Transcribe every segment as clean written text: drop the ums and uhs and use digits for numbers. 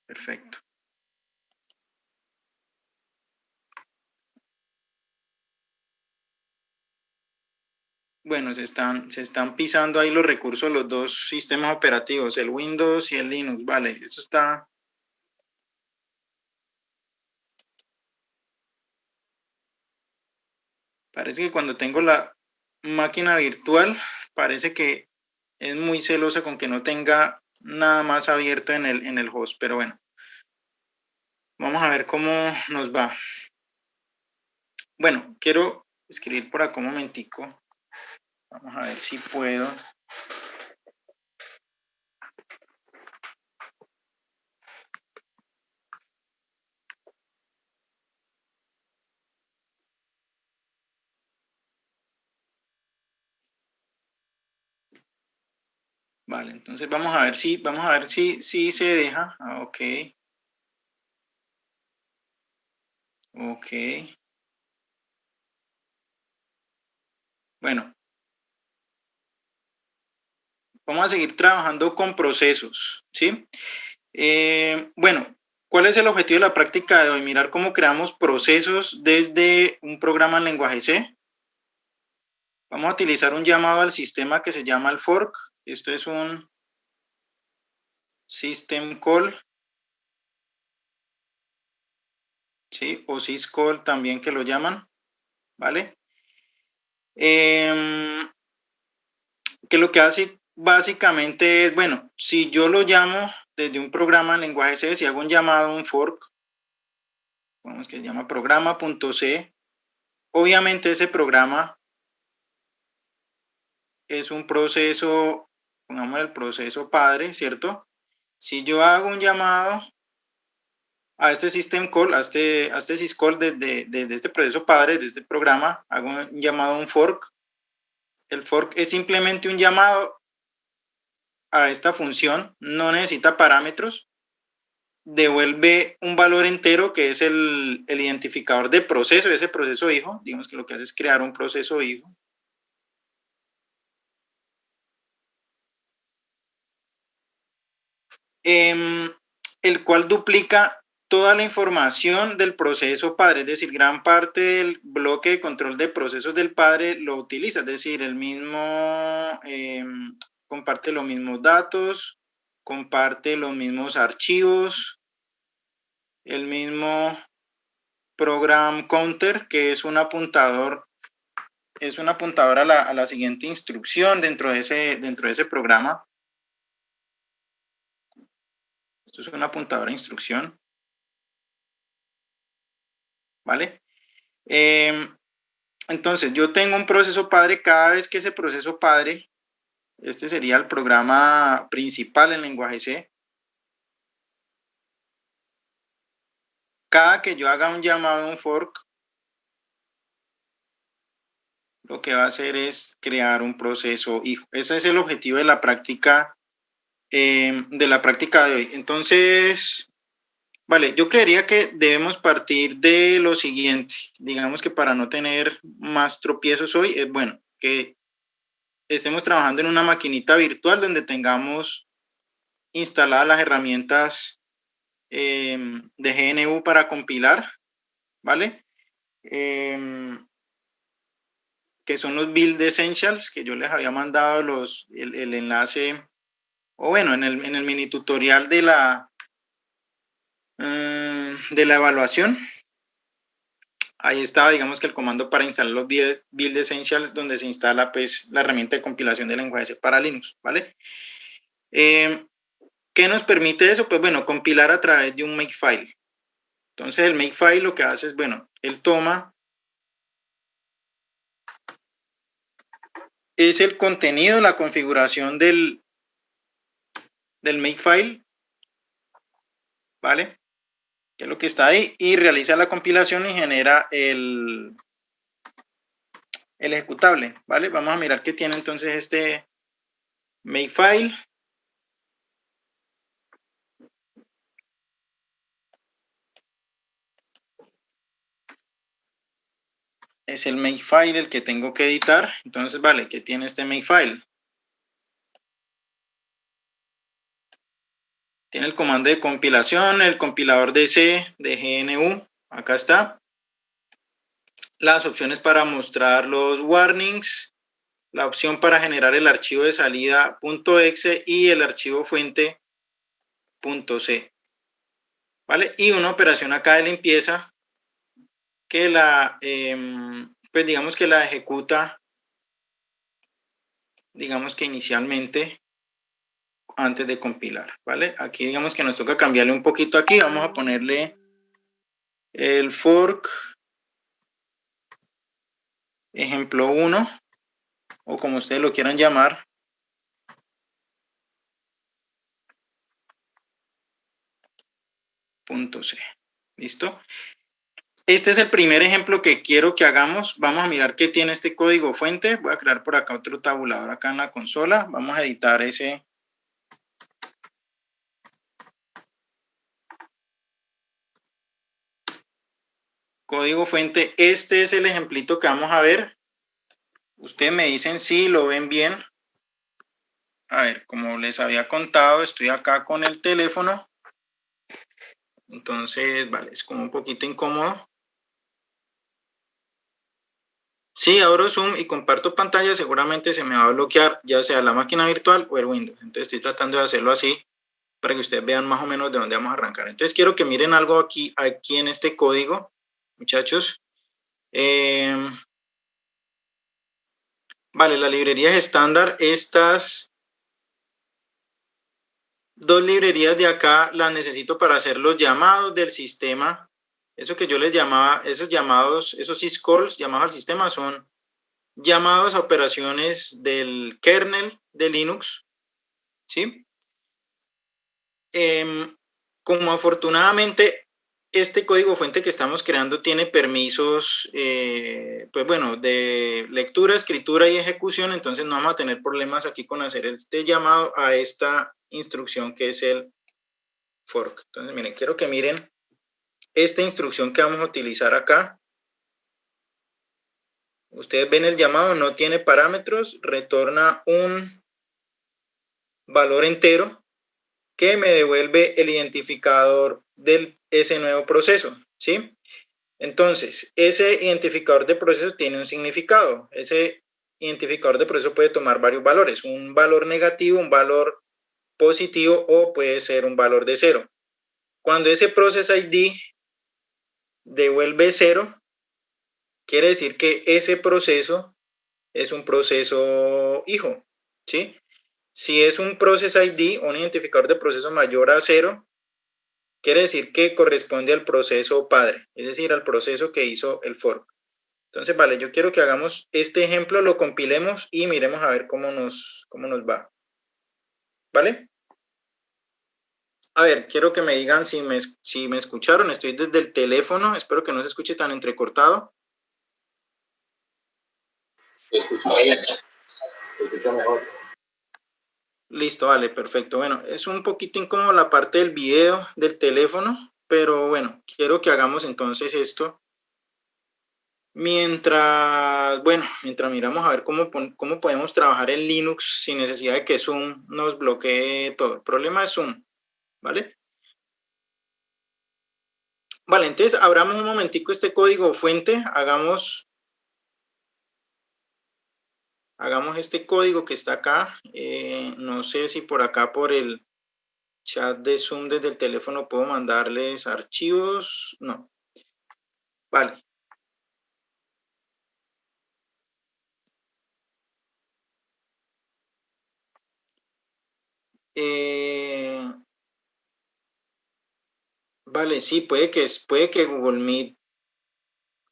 Perfecto. Bueno, se están pisando ahí los recursos de los dos sistemas operativos, el Windows y el Linux. Vale, esto está... Parece que cuando tengo la máquina virtual, parece que es muy celosa con que no tenga nada más abierto en el host, pero bueno, vamos a ver cómo nos va. Bueno, quiero escribir por acá un momentico. Vamos a ver si puedo. Vale, entonces vamos a ver si se deja. Ah, ok. Ok. Bueno, vamos a seguir trabajando con procesos, ¿sí? Bueno, ¿cuál es el objetivo de la práctica de hoy? Mirar cómo creamos procesos desde un programa en lenguaje C. Vamos a utilizar un llamado al sistema que se llama el fork. Esto es un system call, ¿sí? O syscall también que lo llaman, ¿vale? Que lo que hace básicamente es, bueno, si yo lo llamo desde un programa en lenguaje C, si hago un llamado a un fork, vamos que se llama programa.c, obviamente ese programa es un proceso, pongamos el proceso padre, ¿cierto? Si yo hago un llamado a este system call, a este syscall desde este proceso padre, desde este programa, hago un llamado a un fork. El fork es simplemente un llamado a esta función, no necesita parámetros, devuelve un valor entero que es el identificador de proceso, ese proceso hijo, digamos que lo que hace es crear un proceso hijo. El cual duplica toda la información del proceso padre, es decir, gran parte del bloque de control de procesos del padre lo utiliza, es decir, el mismo comparte los mismos datos, comparte los mismos archivos, el mismo program counter, que es un apuntador a la siguiente instrucción dentro de ese programa. Esto es un apuntador a instrucción, ¿vale? Entonces, yo tengo un proceso padre, cada vez que ese proceso padre, este sería el programa principal en lenguaje C, cada que yo haga un llamado a un fork, lo que va a hacer es crear un proceso hijo. Ese es el objetivo de la práctica de hoy. Entonces, vale, yo creería que debemos partir de lo siguiente. Digamos que para no tener más tropiezos hoy, es bueno que estemos trabajando en una maquinita virtual donde tengamos instaladas las herramientas de GNU para compilar, ¿vale? Que son los Build Essentials, que yo les había mandado el enlace, o bueno, en el mini tutorial de la evaluación. Ahí estaba, digamos que el comando para instalar los Build Essentials, donde se instala pues la herramienta de compilación de lenguaje C para Linux, ¿vale? ¿Qué nos permite eso? Pues bueno, compilar a través de un makefile. Entonces el makefile lo que hace es, bueno, él toma, es el contenido, la configuración del makefile, ¿vale? Que es lo que está ahí, y realiza la compilación y genera el ejecutable, ¿vale? Vamos a mirar qué tiene entonces este makefile. Es el makefile el que tengo que editar. Entonces, vale, ¿qué tiene este makefile? Tiene el comando de compilación, el compilador de C, de GNU, acá está. Las opciones para mostrar los warnings, la opción para generar el archivo de salida .exe y el archivo fuente .c. ¿Vale? Y una operación acá de limpieza que la, pues digamos que la ejecuta, digamos que inicialmente antes de compilar, ¿vale? Aquí digamos que nos toca cambiarle un poquito aquí, vamos a ponerle el fork ejemplo 1 o como ustedes lo quieran llamar. .c. ¿Listo? Este es el primer ejemplo que quiero que hagamos. Vamos a mirar qué tiene este código fuente. Voy a crear por acá otro tabulador acá en la consola. Vamos a editar ese. Código fuente. Este es el ejemplito que vamos a ver. Ustedes me dicen si lo ven bien. A ver, como les había contado, estoy acá con el teléfono. Entonces, vale, es como un poquito incómodo. Si abro Zoom y comparto pantalla, seguramente se me va a bloquear ya sea la máquina virtual o el Windows. Entonces estoy tratando de hacerlo así para que ustedes vean más o menos de dónde vamos a arrancar. Entonces quiero que miren algo aquí en este código, muchachos. Vale, las librerías estándar, estas dos librerías de acá las necesito para hacer los llamados del sistema. Eso que yo les llamaba, esos llamados, esos syscalls llamados al sistema son llamados a operaciones del kernel de Linux, ¿sí? Como afortunadamente este código fuente que estamos creando tiene permisos, pues bueno, de lectura, escritura y ejecución, entonces no vamos a tener problemas aquí con hacer este llamado a esta instrucción que es el fork. Entonces, miren, quiero que miren esta instrucción que vamos a utilizar acá. Ustedes ven el llamado, no tiene parámetros, retorna un valor entero que me devuelve el identificador de ese nuevo proceso, ¿sí? Entonces, ese identificador de proceso tiene un significado. Ese identificador de proceso puede tomar varios valores, un valor negativo, un valor positivo o puede ser un valor de 0. Cuando ese process ID devuelve 0, quiere decir que ese proceso es un proceso hijo, ¿sí? Si es un process ID, un identificador de proceso mayor a 0, quiere decir que corresponde al proceso padre, es decir, al proceso que hizo el fork. Entonces, vale, yo quiero que hagamos este ejemplo, lo compilemos y miremos a ver cómo nos va. ¿Vale? A ver, quiero que me digan si me escucharon. Estoy desde el teléfono. Espero que no se escuche tan entrecortado. Escucha mejor. Listo, vale, perfecto. Bueno, es un poquito incómodo la parte del video del teléfono, pero bueno, quiero que hagamos entonces esto. Mientras miramos a ver cómo podemos trabajar en Linux sin necesidad de que Zoom nos bloquee todo. El problema es Zoom, ¿vale? Vale, entonces abramos un momentico este código fuente, hagamos este código que está acá. No sé si por acá por el chat de Zoom desde el teléfono puedo mandarles archivos. No. Vale. Vale, sí, puede que Google Meet,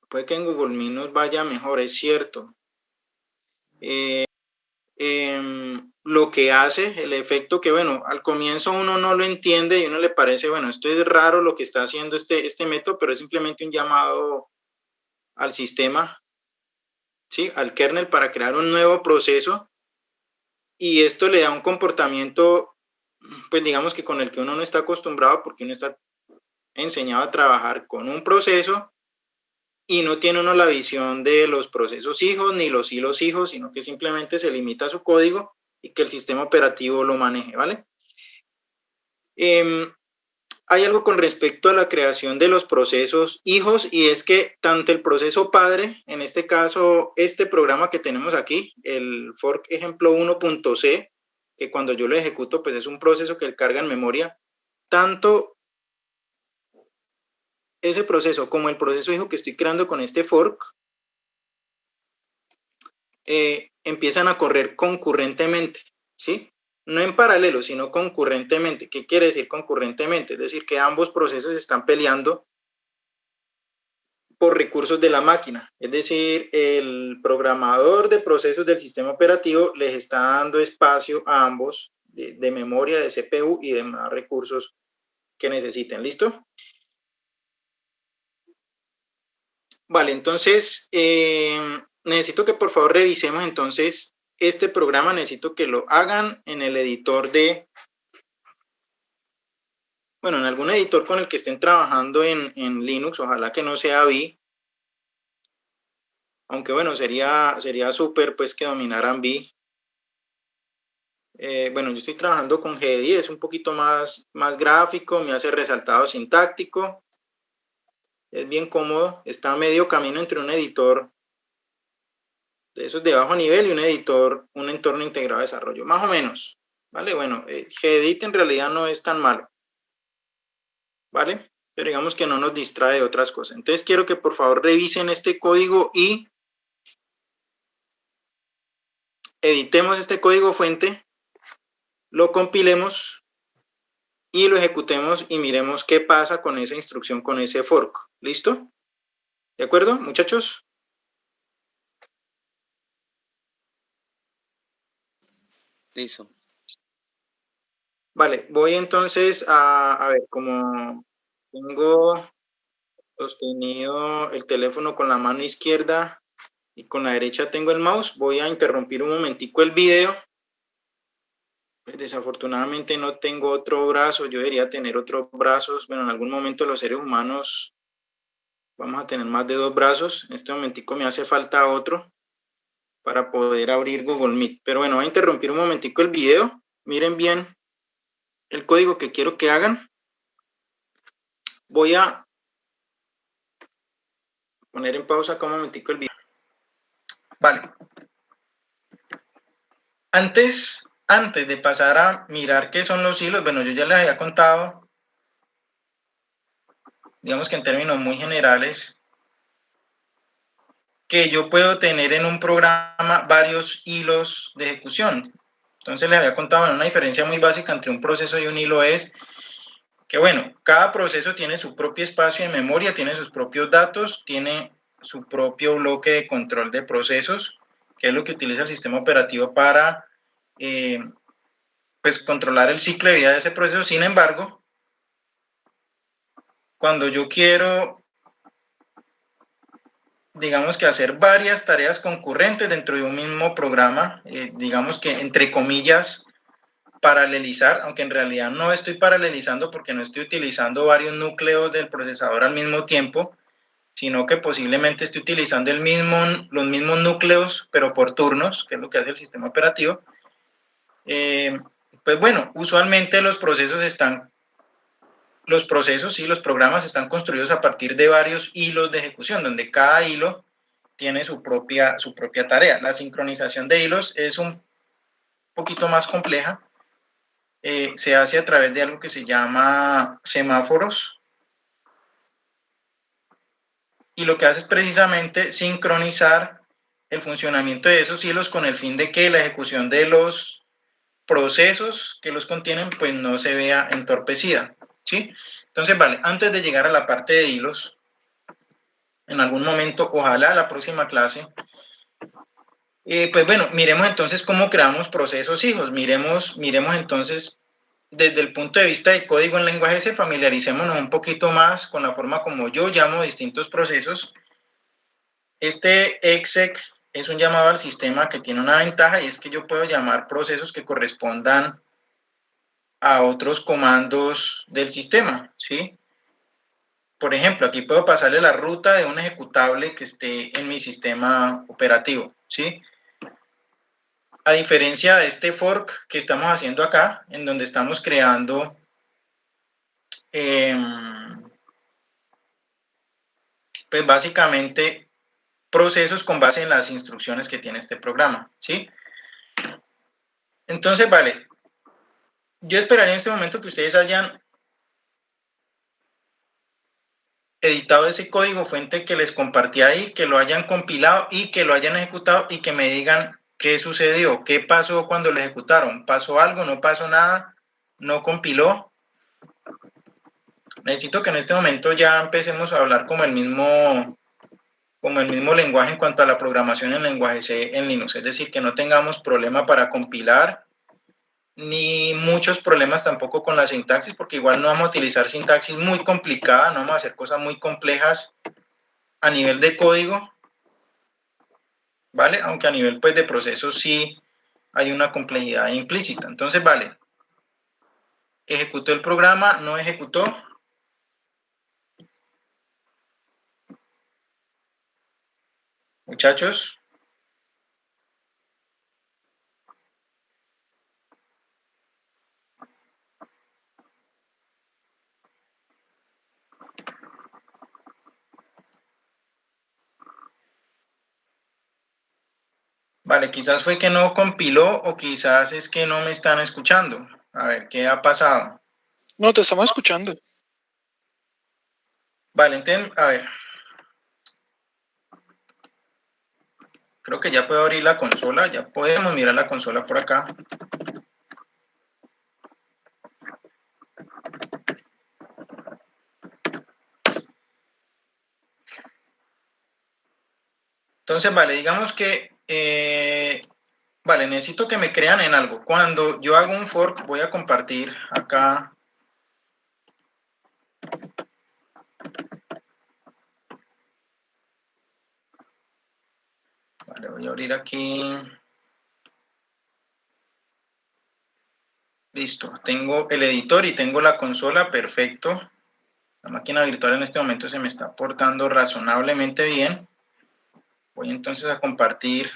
puede que en Google Meet nos vaya mejor, es cierto. Lo que hace, el efecto que, bueno, al comienzo uno no lo entiende y uno le parece, bueno, esto es raro lo que está haciendo este método, pero es simplemente un llamado al sistema, ¿sí? Al kernel para crear un nuevo proceso y esto le da un comportamiento, pues digamos que con el que uno no está acostumbrado porque uno está enseñado a trabajar con un proceso y no tiene uno la visión de los procesos hijos ni los hilos hijos, sino que simplemente se limita a su código y que el sistema operativo lo maneje, ¿vale? Hay algo con respecto a la creación de los procesos hijos, y es que tanto el proceso padre, en este caso, este programa que tenemos aquí, el fork ejemplo 1.c, que cuando yo lo ejecuto, pues es un proceso que carga en memoria, tanto ese proceso como el proceso hijo que estoy creando con este fork, empiezan a correr concurrentemente, ¿sí? No en paralelo, sino concurrentemente. ¿Qué quiere decir concurrentemente? Es decir, que ambos procesos están peleando por recursos de la máquina. Es decir, el programador de procesos del sistema operativo les está dando espacio a ambos de memoria, de CPU y demás recursos que necesiten. ¿Listo? Vale, entonces necesito que por favor revisemos entonces este programa. Necesito que lo hagan en el editor de, bueno, en algún editor con el que estén trabajando en Linux, ojalá que no sea VI, aunque bueno, sería súper pues que dominaran VI. Bueno, yo estoy trabajando con GDI, es un poquito más gráfico, me hace resaltado sintáctico, es bien cómodo, está a medio camino entre un editor de esos de bajo nivel y un editor, un entorno integrado de desarrollo, más o menos, ¿vale? Bueno, Gedit en realidad no es tan malo, ¿vale? Pero digamos que no nos distrae de otras cosas. Entonces quiero que por favor revisen este código y editemos este código fuente, lo compilemos y lo ejecutemos y miremos qué pasa con esa instrucción, con ese fork. ¿Listo? ¿De acuerdo, muchachos? Listo. Vale, voy entonces a ver, como tengo sostenido el teléfono con la mano izquierda y con la derecha tengo el mouse, voy a interrumpir un momentico el video. Pues desafortunadamente no tengo otro brazo, yo debería tener otros brazos. Bueno, en algún momento los seres humanos vamos a tener más de 2 brazos. En este momentico me hace falta otro para poder abrir Google Meet. Pero bueno, voy a interrumpir un momentico el video. Miren bien el código que quiero que hagan. Voy a poner en pausa acá un momentico el video. Vale. Antes de pasar a mirar qué son los hilos, bueno, yo ya les había contado, digamos que en términos muy generales, que yo puedo tener en un programa varios hilos de ejecución. Entonces les había contado, una diferencia muy básica entre un proceso y un hilo es que, bueno, cada proceso tiene su propio espacio de memoria, tiene sus propios datos, tiene su propio bloque de control de procesos, que es lo que utiliza el sistema operativo para pues controlar el ciclo de vida de ese proceso. Sin embargo, cuando yo quiero, digamos que hacer varias tareas concurrentes dentro de un mismo programa, digamos que entre comillas, paralelizar, aunque en realidad no estoy paralelizando porque no estoy utilizando varios núcleos del procesador al mismo tiempo, sino que posiblemente estoy utilizando los mismos núcleos, pero por turnos, que es lo que hace el sistema operativo. Pues bueno, usualmente los procesos y los programas están construidos a partir de varios hilos de ejecución, donde cada hilo tiene su propia tarea. La sincronización de hilos es un poquito más compleja. Se hace a través de algo que se llama semáforos. Y lo que hace es precisamente sincronizar el funcionamiento de esos hilos con el fin de que la ejecución de los procesos que los contienen pues no se vea entorpecida, ¿sí? Entonces, vale, antes de llegar a la parte de hilos, en algún momento, ojalá la próxima clase, pues bueno, miremos entonces cómo creamos procesos hijos, miremos entonces desde el punto de vista de código en lenguaje C, familiaricémonos un poquito más con la forma como yo llamo distintos procesos. Este exec es un llamado al sistema que tiene una ventaja y es que yo puedo llamar procesos que correspondan a otros comandos del sistema, ¿sí? Por ejemplo, aquí puedo pasarle la ruta de un ejecutable que esté en mi sistema operativo, ¿sí? A diferencia de este fork que estamos haciendo acá, en donde estamos creando pues básicamente procesos con base en las instrucciones que tiene este programa, ¿sí? Entonces, vale, yo esperaría en este momento que ustedes hayan editado ese código fuente que les compartí ahí, que lo hayan compilado y que lo hayan ejecutado y que me digan qué sucedió, qué pasó cuando lo ejecutaron. ¿Pasó algo? ¿No pasó nada? ¿No compiló? Necesito que en este momento ya empecemos a hablar como el mismo lenguaje en cuanto a la programación en lenguaje C en Linux, es decir, que no tengamos problema para compilar, ni muchos problemas tampoco con la sintaxis, porque igual no vamos a utilizar sintaxis muy complicada, no vamos a hacer cosas muy complejas a nivel de código, ¿vale? Aunque a nivel pues de procesos sí hay una complejidad implícita. Entonces, vale, ejecutó el programa, no ejecutó. Muchachos. Vale, quizás fue que no compiló o quizás es que no me están escuchando. A ver, ¿qué ha pasado? No, te estamos escuchando. Vale, entonces, a ver. Creo que ya puedo abrir la consola, ya podemos mirar la consola por acá. Entonces, vale, digamos que, vale, necesito que me crean en algo. Cuando yo hago un fork, voy a compartir acá. Vale, voy a abrir aquí. Listo, tengo el editor y tengo la consola, perfecto. La máquina virtual en este momento se me está portando razonablemente bien. Voy entonces a compartir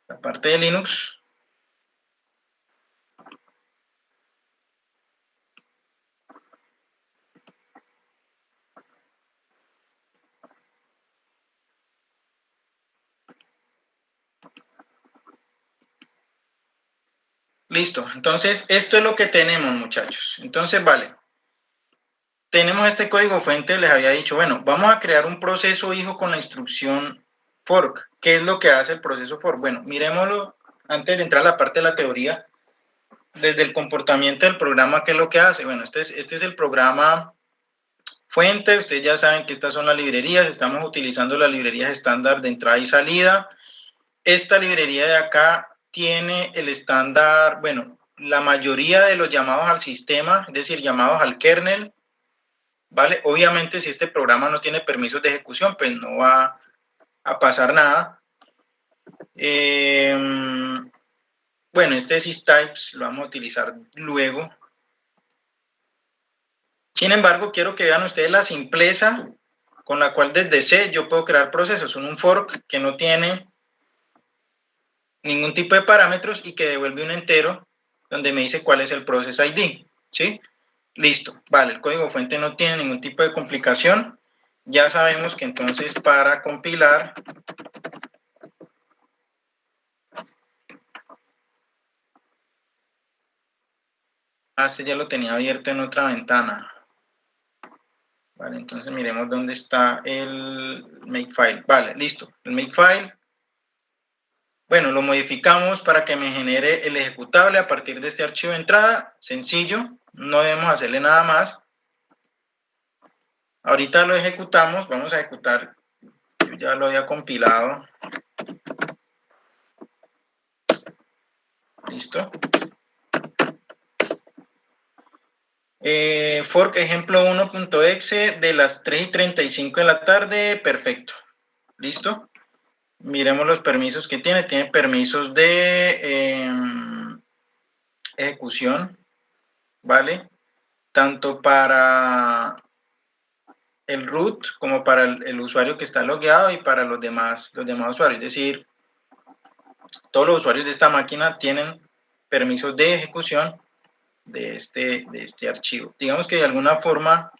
la parte de Linux. Listo, entonces esto es lo que tenemos, muchachos. Entonces, vale. Tenemos este código fuente, les había dicho, bueno, vamos a crear un proceso hijo con la instrucción fork. ¿Qué es lo que hace el proceso fork? Bueno, miremoslo antes de entrar a la parte de la teoría, desde el comportamiento del programa, ¿qué es lo que hace? Bueno, este es el programa fuente, ustedes ya saben que estas son las librerías, estamos utilizando las librerías estándar de entrada y salida. Esta librería de acá tiene el estándar, bueno, la mayoría de los llamados al sistema, es decir, llamados al kernel, ¿vale? Obviamente, si este programa no tiene permisos de ejecución, pues no va a pasar nada. Bueno, este systypes lo vamos a utilizar luego. Sin embargo, quiero que vean ustedes la simpleza con la cual desde C yo puedo crear procesos. Son un fork que no tiene ningún tipo de parámetros y que devuelve un entero donde me dice cuál es el process ID, ¿sí? Listo, vale, el código fuente no tiene ningún tipo de complicación. Ya sabemos que entonces para compilar este ya lo tenía abierto en otra ventana. Vale, entonces miremos dónde está el makefile. Vale, listo. El makefile, bueno, lo modificamos para que me genere el ejecutable a partir de este archivo de entrada. Sencillo, no debemos hacerle nada más. Ahorita lo ejecutamos, vamos a ejecutar, yo ya lo había compilado. Listo. Fork ejemplo 1.exe de las 3:35 de la tarde, perfecto. ¿Listo? Miremos los permisos que tiene. Tiene permisos de ejecución, ¿vale? Tanto para el root como para el usuario que está logueado y para los demás usuarios. Es decir, todos los usuarios de esta máquina tienen permisos de ejecución de este archivo. Digamos que de alguna forma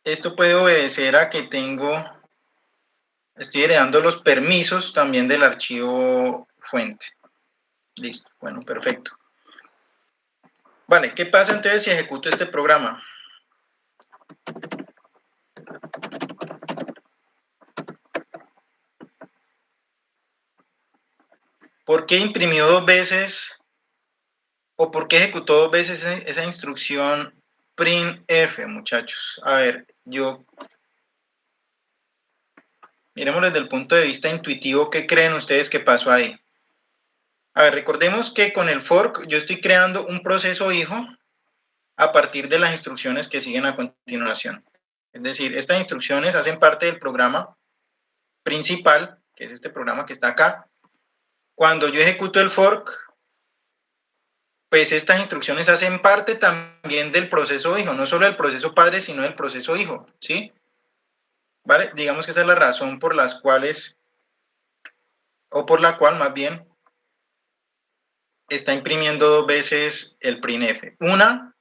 esto puede obedecer a que estoy heredando los permisos también del archivo fuente. Listo, bueno, perfecto. Vale, ¿qué pasa entonces si ejecuto este programa? ¿Por qué imprimió dos veces o por qué ejecutó dos veces esa instrucción printf, muchachos? A ver, miremos desde el punto de vista intuitivo, ¿qué creen ustedes que pasó ahí? A ver, recordemos que con el fork yo estoy creando un proceso hijo a partir de las instrucciones que siguen a continuación. Es decir, estas instrucciones hacen parte del programa principal, que es este programa que está acá. Cuando yo ejecuto el fork, pues estas instrucciones hacen parte también del proceso hijo, no solo del proceso padre, sino del proceso hijo, ¿sí? ¿Vale? Digamos que esa es la razón por las cuales, o por la cual más bien, está imprimiendo dos veces el printf. Una,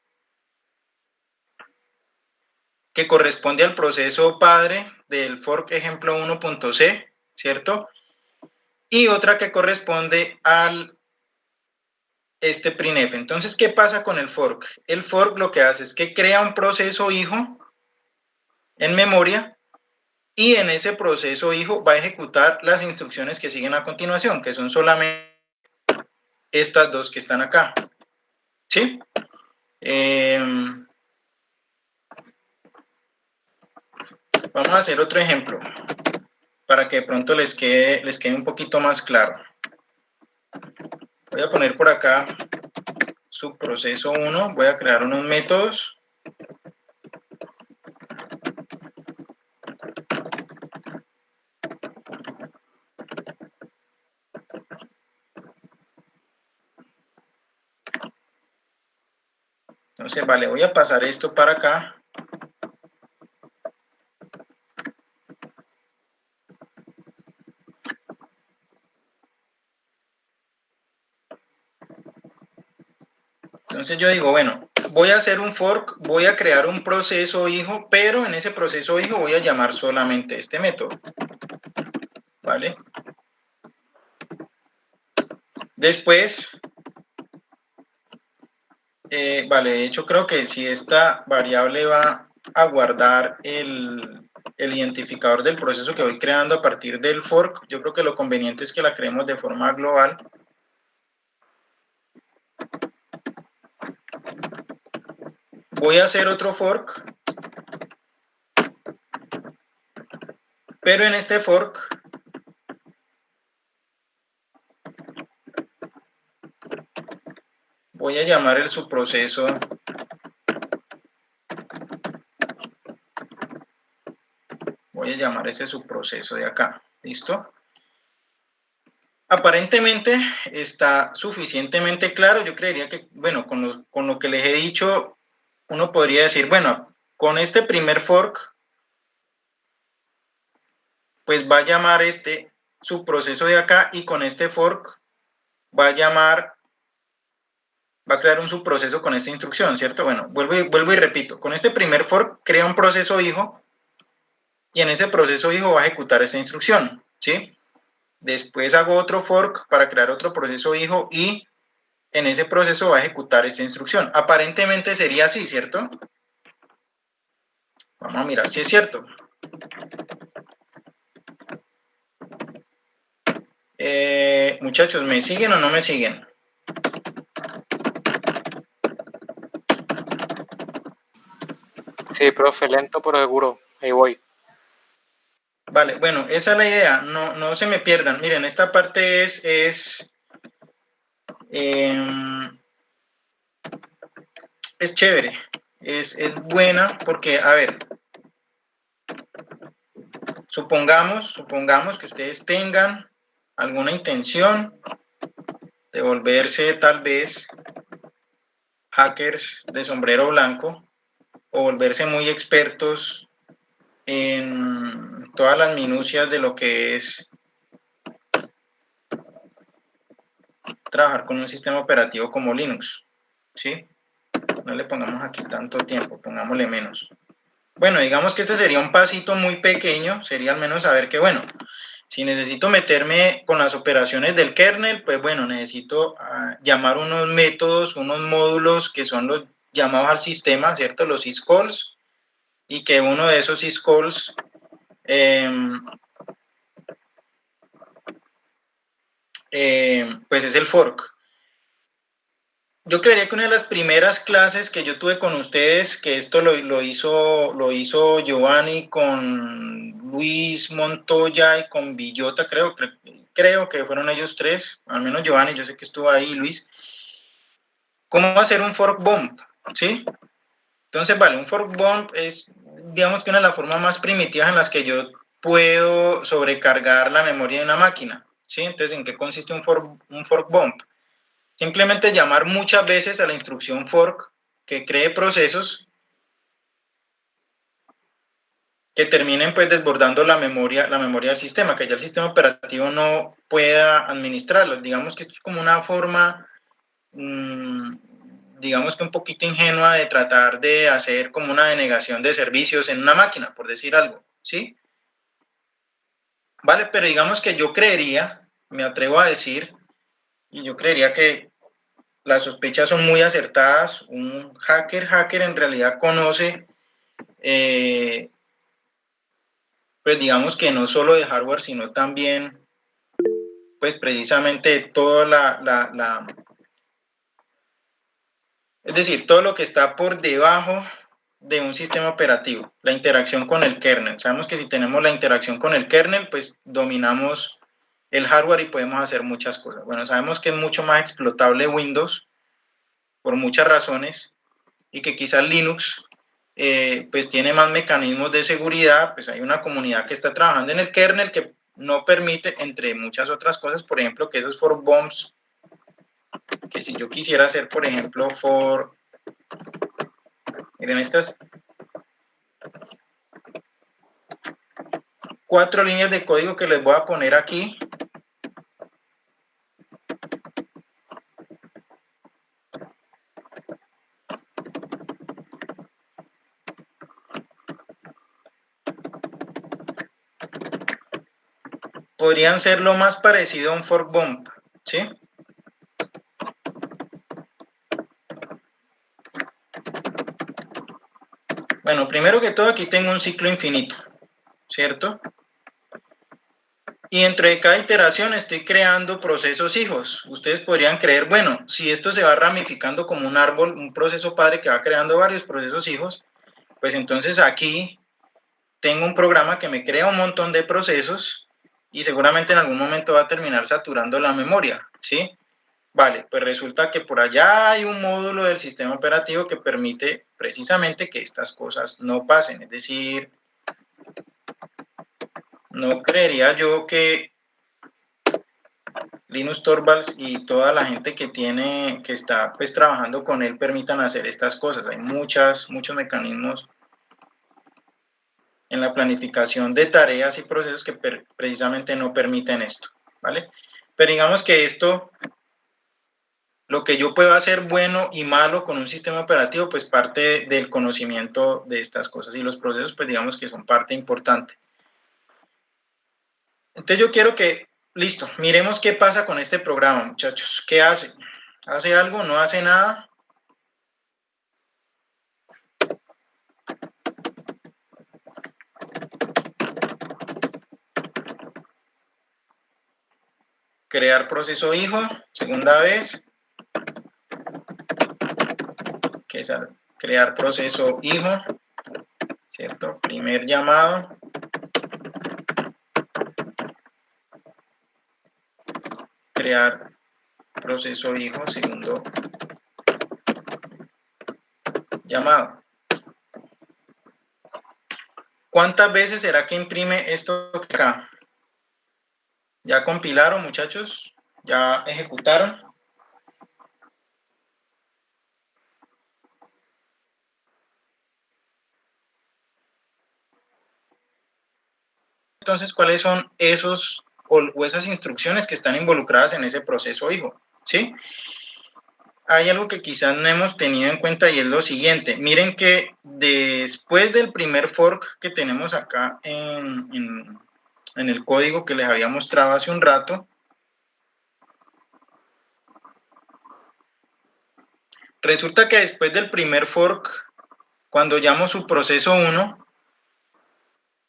que corresponde al proceso padre del fork ejemplo 1.c, ¿cierto? Y otra que corresponde al este printf. Entonces, ¿qué pasa con el fork? El fork lo que hace es que crea un proceso hijo en memoria y en ese proceso hijo va a ejecutar las instrucciones que siguen a continuación, que son solamente estas dos que están acá. ¿Sí? Vamos a hacer otro ejemplo para que de pronto les quede un poquito más claro. Voy a poner por acá subproceso 1, voy a crear unos métodos. Entonces, vale, voy a pasar esto para acá. Entonces yo digo, bueno, voy a hacer un fork, voy a crear un proceso hijo, pero en ese proceso hijo voy a llamar solamente este método. ¿Vale? Después, vale, de hecho creo que si esta variable va a guardar el identificador del proceso que voy creando a partir del fork, yo creo que lo conveniente es que la creemos de forma global. Voy a hacer otro fork, pero en este fork voy a llamar el subproceso este subproceso de acá. ¿Listo? Aparentemente está suficientemente claro. Yo creería que, bueno, con lo que les he dicho, uno podría decir, bueno, con este primer fork, pues va a llamar este subproceso de acá y con este fork va a crear un subproceso con esta instrucción, ¿cierto? Bueno, vuelvo y repito, con este primer fork crea un proceso hijo y en ese proceso hijo va a ejecutar esa instrucción, ¿sí? Después hago otro fork para crear otro proceso hijo y en ese proceso va a ejecutar esta instrucción. Aparentemente sería así, ¿cierto? Vamos a mirar si es cierto. Muchachos, ¿me siguen o no me siguen? Sí, profe, lento pero seguro. Ahí voy. Vale, bueno, esa es la idea. No se me pierdan. Miren, esta parte es chévere. Es buena porque, a ver, supongamos que ustedes tengan alguna intención de volverse tal vez hackers de sombrero blanco o volverse muy expertos en todas las minucias de lo que es trabajar con un sistema operativo como Linux, ¿sí? No le pongamos aquí tanto tiempo, pongámosle menos. Bueno, digamos que este sería un pasito muy pequeño, sería al menos saber que, bueno, si necesito meterme con las operaciones del kernel, pues bueno, necesito llamar unos métodos, unos módulos que son los llamados al sistema, ¿cierto? Los syscalls, y que uno de esos syscalls pues es el fork. Yo creería que una de las primeras clases que yo tuve con ustedes, que esto lo hizo Giovanni con Luis Montoya y con Villota, creo que fueron ellos tres, al menos Giovanni, yo sé que estuvo ahí, Luis. ¿Cómo hacer un fork bump? ¿Sí? Entonces, vale, un fork bump es, digamos que una de las formas más primitivas en las que yo puedo sobrecargar la memoria de una máquina, ¿sí? Entonces, ¿en qué consiste un fork bump? Simplemente llamar muchas veces a la instrucción fork que cree procesos que terminen pues desbordando la memoria del sistema, que ya el sistema operativo no pueda administrarlos. Digamos que esto es como una forma, digamos que un poquito ingenua de tratar de hacer como una denegación de servicios en una máquina, por decir algo, ¿sí? Vale, pero digamos que yo creería, me atrevo a decir, y yo creería que las sospechas son muy acertadas. Un hacker en realidad conoce, pues digamos que no solo de hardware, sino también, pues precisamente toda es decir, todo lo que está por debajo de un sistema operativo, la interacción con el kernel. Sabemos que si tenemos la interacción con el kernel, pues dominamos el hardware y podemos hacer muchas cosas. Bueno, sabemos que es mucho más explotable Windows por muchas razones, y que quizás Linux pues tiene más mecanismos de seguridad. Pues hay una comunidad que está trabajando en el kernel que no permite, entre muchas otras cosas, por ejemplo, que esos fork bumps, que si yo quisiera hacer, por ejemplo, miren, estas 4 líneas de código que les voy a poner aquí, podrían ser lo más parecido a un fork bump, ¿sí? Bueno, primero que todo aquí tengo un ciclo infinito, ¿cierto? Y dentro de cada iteración estoy creando procesos hijos. Ustedes podrían creer, bueno, si esto se va ramificando como un árbol, un proceso padre que va creando varios procesos hijos, pues entonces aquí tengo un programa que me crea un montón de procesos y seguramente en algún momento va a terminar saturando la memoria, ¿sí? Vale, pues resulta que por allá hay un módulo del sistema operativo que permite precisamente que estas cosas no pasen. Es decir, no creería yo que Linus Torvalds y toda la gente que está pues trabajando con él permitan hacer estas cosas. Hay muchos mecanismos en la planificación de tareas y procesos que precisamente no permiten esto, ¿vale? Pero digamos que esto, lo que yo puedo hacer bueno y malo con un sistema operativo, pues parte del conocimiento de estas cosas, y los procesos pues digamos que son parte importante. Entonces yo quiero que, listo, miremos qué pasa con este programa, muchachos. ¿Qué hace? ¿Hace algo? ¿No hace nada? Crear proceso hijo, segunda vez. Que es crear proceso hijo, ¿cierto? Primer llamado. Crear proceso hijo, segundo llamado. ¿Cuántas veces será que imprime esto acá? ¿Ya compilaron, muchachos? ¿Ya ejecutaron? Entonces, ¿cuáles son esos o esas instrucciones que están involucradas en ese proceso hijo? ¿sí? Hay algo que quizás no hemos tenido en cuenta y es lo siguiente. Miren que después del primer fork que tenemos acá en el código que les había mostrado hace un rato, resulta que después del primer fork, cuando llamo su proceso 1,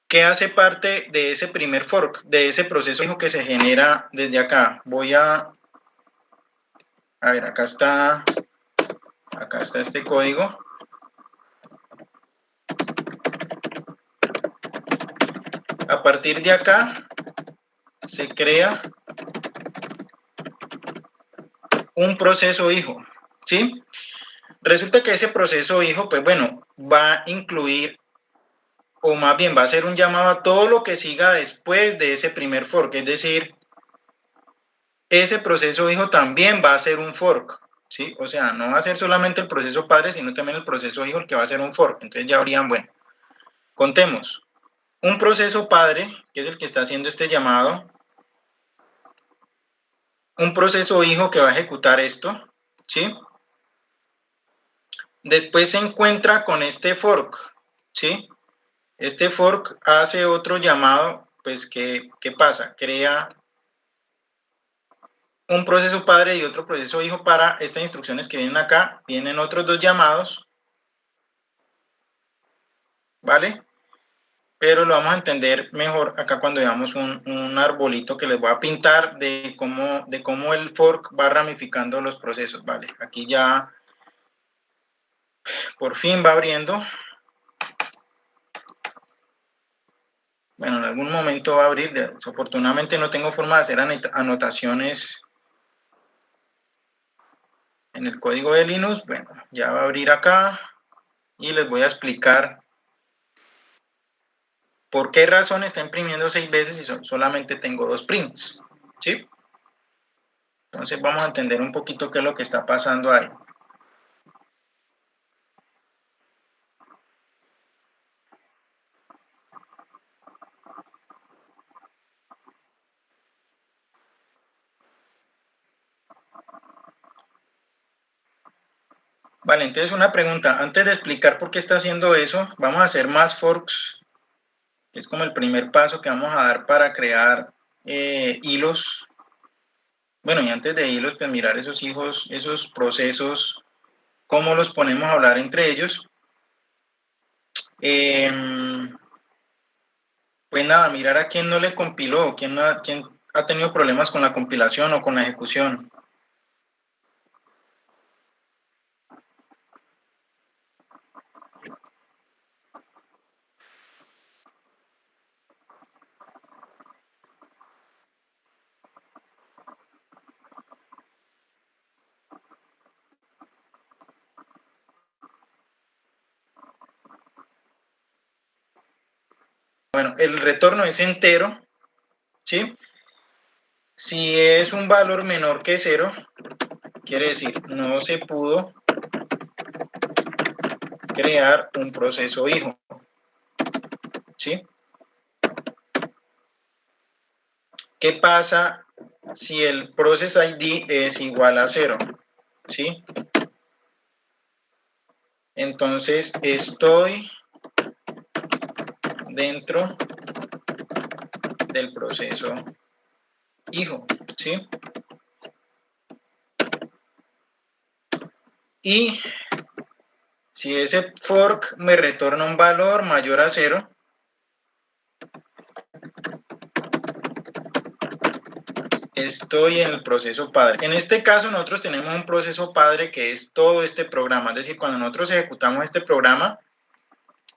¿qué hace parte de ese primer fork, de ese proceso hijo que se genera desde acá? Voy a ver, acá está este código. A partir de acá se crea un proceso hijo, ¿sí? Resulta que ese proceso hijo, pues bueno, va a incluir, o más bien va a ser un llamado a todo lo que siga después de ese primer fork, es decir, ese proceso hijo también va a ser un fork, ¿sí? O sea, no va a ser solamente el proceso padre, sino también el proceso hijo el que va a ser un fork. Entonces ya habrían, bueno, contemos. Un proceso padre, que es el que está haciendo este llamado, un proceso hijo que va a ejecutar esto, ¿sí? Después se encuentra con este fork, ¿sí? Este fork hace otro llamado, pues, ¿qué pasa? Crea un proceso padre y otro proceso hijo para estas instrucciones que vienen acá. Vienen otros dos llamados, ¿vale? Pero lo vamos a entender mejor acá cuando veamos un arbolito que les voy a pintar de cómo el fork va ramificando los procesos, ¿vale? Aquí ya por fin va abriendo. Bueno, en algún momento va a abrir. Desafortunadamente no tengo forma de hacer anotaciones en el código de Linux. Bueno, ya va a abrir acá y les voy a explicar por qué razón está imprimiendo 6 veces y solamente tengo 2 prints, ¿sí? Entonces vamos a entender un poquito qué es lo que está pasando ahí. Vale, entonces una pregunta. Antes de explicar por qué está haciendo eso, vamos a hacer más forks, que es como el primer paso que vamos a dar para crear hilos. Bueno, y antes de hilos, pues mirar esos procesos, cómo los ponemos a hablar entre ellos. Pues nada, mirar a quién no le compiló, quién ha tenido problemas con la compilación o con la ejecución. Bueno, el retorno es entero, ¿sí? Si es un valor menor que 0, quiere decir no se pudo crear un proceso hijo, ¿sí? ¿Qué pasa si el process ID es igual a 0? ¿Sí? Entonces estoy dentro del proceso hijo, ¿sí? Y si ese fork me retorna un valor mayor a 0, estoy en el proceso padre. En este caso nosotros tenemos un proceso padre que es todo este programa, es decir, cuando nosotros ejecutamos este programa,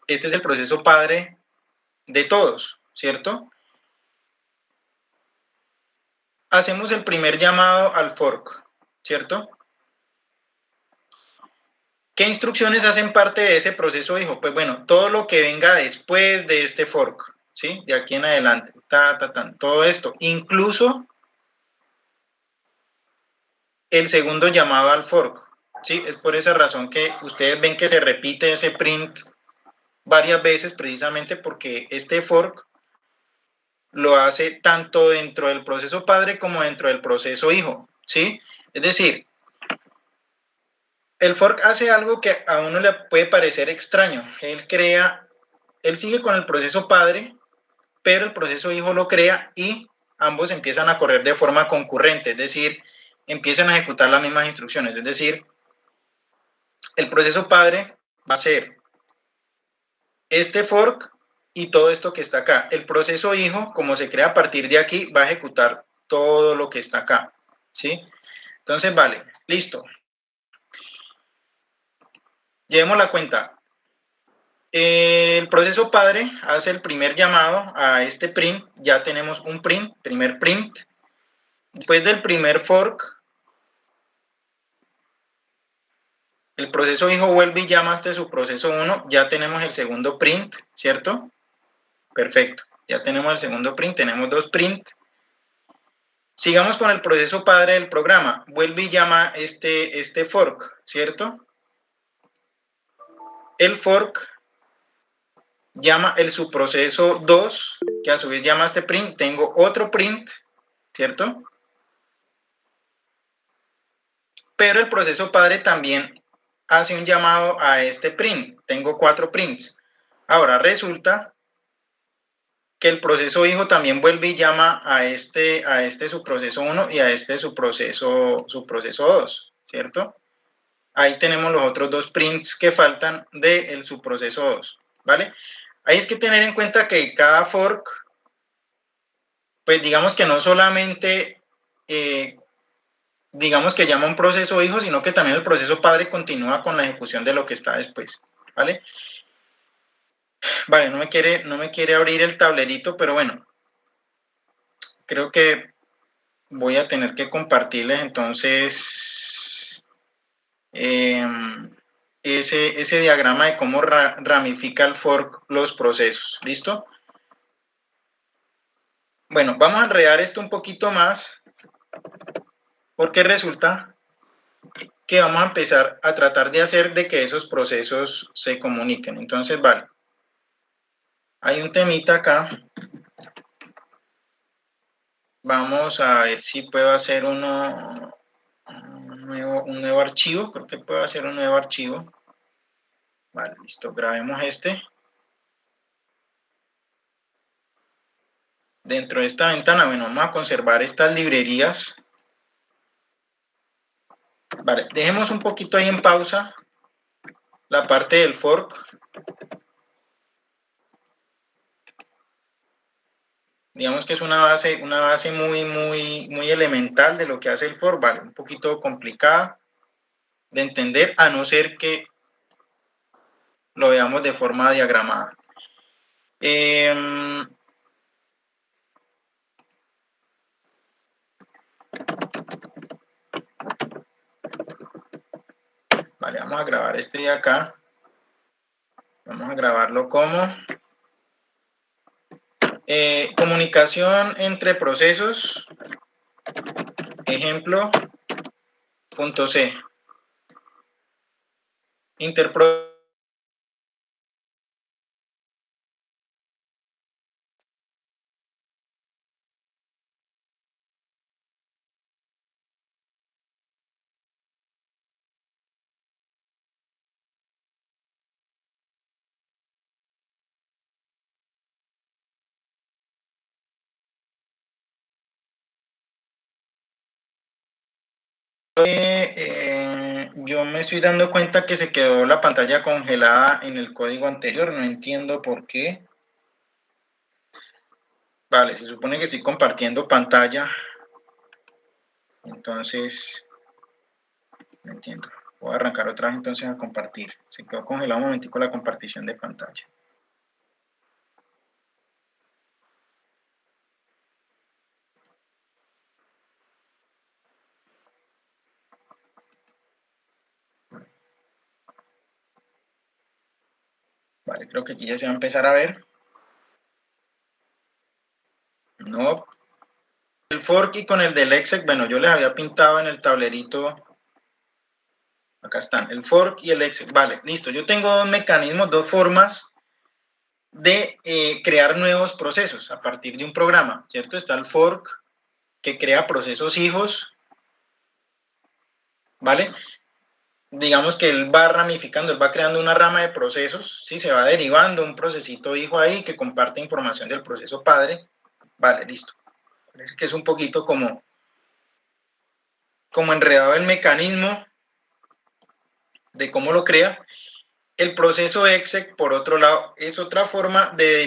este es el proceso padre de todos, ¿cierto? Hacemos el primer llamado al fork, ¿cierto? ¿Qué instrucciones hacen parte de ese proceso hijo? Pues bueno, todo lo que venga después de este fork, ¿sí? De aquí en adelante, todo esto, incluso el segundo llamado al fork, ¿sí? Es por esa razón que ustedes ven que se repite ese print varias veces, precisamente porque este fork lo hace tanto dentro del proceso padre como dentro del proceso hijo, ¿sí? Es decir, el fork hace algo que a uno le puede parecer extraño. Él sigue con el proceso padre, pero el proceso hijo lo crea y ambos empiezan a correr de forma concurrente, es decir, empiezan a ejecutar las mismas instrucciones. Es decir, el proceso padre va a ser este fork y todo esto que está acá. El proceso hijo, como se crea a partir de aquí, va a ejecutar todo lo que está acá, ¿sí? Entonces, vale, listo. Llevemos la cuenta. El proceso padre hace el primer llamado a este print. Ya tenemos un print, primer print. Después del primer fork, el proceso hijo vuelve y llama hasta su proceso 1. Ya tenemos el segundo print, ¿cierto? Perfecto. Ya tenemos el segundo print, tenemos dos prints. Sigamos con el proceso padre del programa. Vuelve y llama este fork, ¿cierto? El fork llama el subproceso 2, que a su vez llama este print. Tengo otro print, ¿cierto? Pero el proceso padre también hace un llamado a este print. Tengo 4 prints. Ahora resulta que el proceso hijo también vuelve y llama a este subproceso 1 y a este subproceso 2, ¿cierto? Ahí tenemos los otros dos prints que faltan del subproceso 2, ¿vale? Ahí es que tener en cuenta que cada fork, pues digamos que no solamente, digamos que llama un proceso hijo, sino que también el proceso padre continúa con la ejecución de lo que está después, ¿vale? Vale, no me quiere abrir el tablerito, pero bueno, creo que voy a tener que compartirles entonces ese diagrama de cómo ramifica el fork los procesos. ¿Listo? Bueno, vamos a enredar esto un poquito más porque resulta que vamos a empezar a tratar de hacer de que esos procesos se comuniquen. Entonces, vale, hay un temita acá. Vamos a ver si puedo hacer un nuevo archivo. Creo que puedo hacer un nuevo archivo. Vale, listo, grabemos este. Dentro de esta ventana, bueno, vamos a conservar estas librerías. Vale, dejemos un poquito ahí en pausa la parte del fork. Digamos que es una base muy elemental de lo que hace el fork, vale, un poquito complicada de entender, a no ser que lo veamos de forma diagramada. Vale, vamos a grabar este de acá. Vamos a grabarlo como comunicación entre procesos, ejemplo, punto C. Interpro. Yo me estoy dando cuenta que se quedó la pantalla congelada en el código anterior, no entiendo por qué. Vale, se supone que estoy compartiendo pantalla, entonces, no entiendo. Voy a arrancar otra vez entonces a compartir. Se quedó congelado un momentico la compartición de pantalla. Vale, creo que aquí ya se va a empezar a ver. No. El fork y con el del exec, bueno, yo les había pintado en el tablerito. Acá están, el fork y el exec. Vale, listo. Yo tengo dos mecanismos, dos formas de crear nuevos procesos a partir de un programa, ¿cierto? Está el fork, que crea procesos hijos, ¿vale? Digamos que él va ramificando, él va creando una rama de procesos, ¿sí? Se va derivando un procesito hijo ahí que comparte información del proceso padre. Vale, listo. Parece que es un poquito como enredado el mecanismo de cómo lo crea. El proceso exec, por otro lado, es otra forma de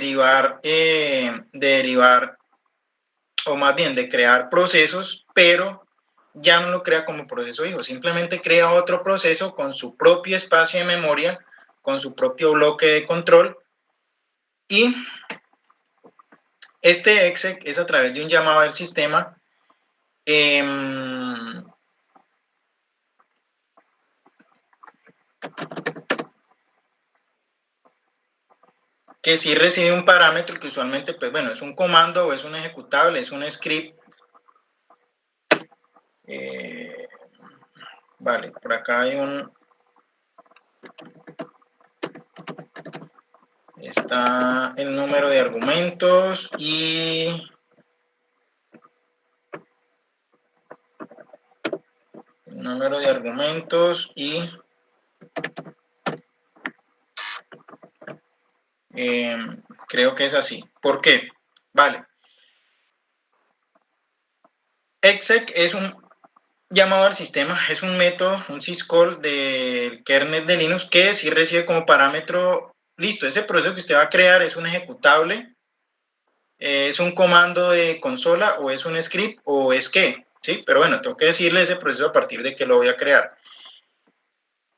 derivar, o más bien de crear procesos, pero ya no lo crea como proceso hijo, simplemente crea otro proceso con su propio espacio de memoria, con su propio bloque de control, y este exec es a través de un llamado del sistema que sí recibe un parámetro que usualmente, pues bueno, es un comando o es un ejecutable, es un script. Vale, por acá hay está el número de argumentos y creo que es así. ¿Por qué? Vale. Exec es un llamado al sistema, es un método, un syscall del kernel de Linux que sí recibe como parámetro, listo, ese proceso que usted va a crear es un ejecutable, es un comando de consola o es un script o es qué, ¿sí? Pero bueno, tengo que decirle ese proceso a partir de que lo voy a crear.